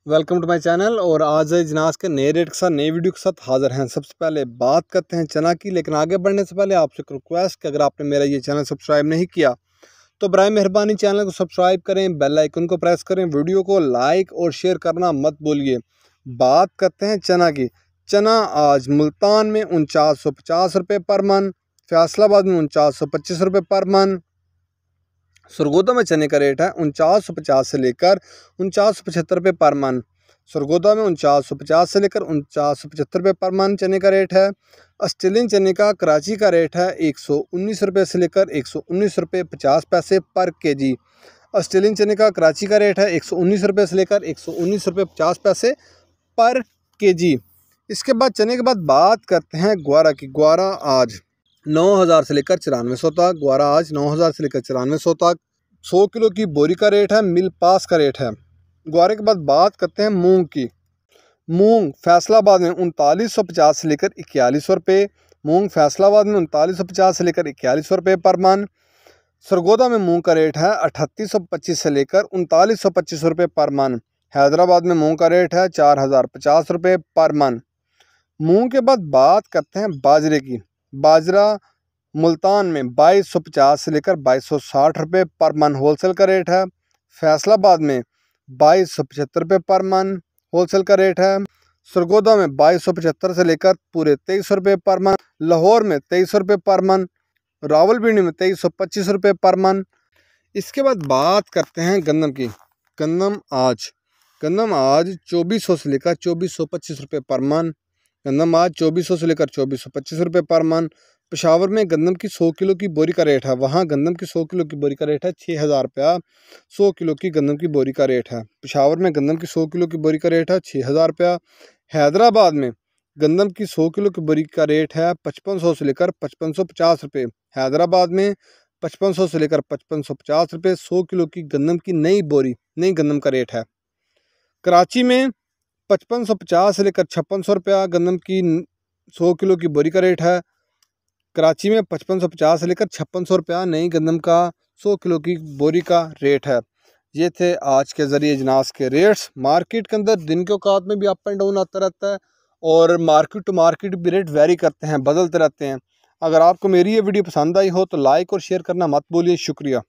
Welcome to my channel. और आज जनाज के नए रेट के साथ नई वीडियो के साथ हाजिर हैं। सबसे पहले बात करते हैं चना की, लेकिन आगे बढ़ने से पहले आपसे एक रिक्वेस्ट कि अगर आपने मेरा ये चैनल सब्सक्राइब नहीं किया तो बराए मेहरबानी चैनल को सब्सक्राइब करें, बेल आइकन को प्रेस करें, वीडियो को लाइक और शेयर करना मत भूलिए। बात करते हैं चना की। चना आज मुल्तान में 4950 रुपये पर मन, फैसलाबाद में 4925 रुपये पर मन। सरगोदा में चने का रेट है 4950 से लेकर 4975 रुपये पर मन। सरगोदा में 4950 से लेकर 4975 रुपये पर मन चने का रेट है। ऑस्ट्रेलियन चने का कराची का रेट है 119 रुपये से लेकर 119 रुपये 50 पैसे पर केजी। ऑस्ट्रेलियन चने का कराची का रेट है 119 रुपये से लेकर 119 रुपये 50 पैसे पर केजी। इसके बाद चने के बाद बात करते हैं ग्वारा की। ग्वारा आज 9000 से लेकर 9400 तक। ग्वारा आज 9000 से लेकर 9400 तक। 100 किलो की बोरी का रेट है, मिल पास का रेट है। ग्वारे के बाद बात करते हैं मूंग की। मूंग फैसलाबाद में 3950 से लेकर 4100 रुपये। मूंग फैसलाबाद में 3950 से लेकर 4100 रुपये पर मन। सरगोदा में मूंग का रेट है 3825 से लेकर 3925 रुपये पर मन। हैदराबाद में मूंग का रेट है 4050 रुपये पर मन। मूंग के बाद बात करते हैं बाजरे की। बाजरा मुल्तान में 2250 से लेकर 2260 रुपये पर मन होलसेल का रेट है। फैसलाबाद में 2275 रुपये पर मन होलसेल का रेट है। सरगोदा में 2275 से लेकर पूरे 2300 रुपये पर मन। लाहौर में 2300 रुपये पर मन। रावलपिंडी में 2325 रुपये पर मन। इसके बाद बात करते हैं गंदम की। गंदम आज 2400 से लेकर 2425 रुपये पर मन। गंदम आज 2400 से लेकर 2425 रुपये पर मन। पेशावर में गंदम की 100 किलो की बोरी का रेट है, वहाँ गंदम की 100 किलो की बोरी का रेट है 6000 रुपया। 100 किलो की गंदम की बोरी का रेट है। पेशावर में गंदम की 100 किलो की बोरी का रेट है 6000 रुपया। हैदराबाद में गंदम की 100 किलो की बोरी का रेट है 5500 से लेकर 5550 रुपये। हैदराबाद में 5500 से लेकर 5550 रुपये 100 किलो की गंदम की नई गंदम का रेट है। कराची में 5550 से लेकर 5600 रुपया गंदम की 100 किलो की बोरी का रेट है। कराची में 5550 से लेकर 5600 रुपया नई गंदम का 100 किलो की बोरी का रेट है। ये थे आज के ज़रिए जनास के रेट्स। मार्केट के अंदर दिन के औकात में भी अप एंड डाउन आता रहता है और मार्केट टू मार्केट भी रेट वेरी करते हैं, बदलते रहते हैं। अगर आपको मेरी ये वीडियो पसंद आई हो तो लाइक और शेयर करना मत भूलिए। शुक्रिया।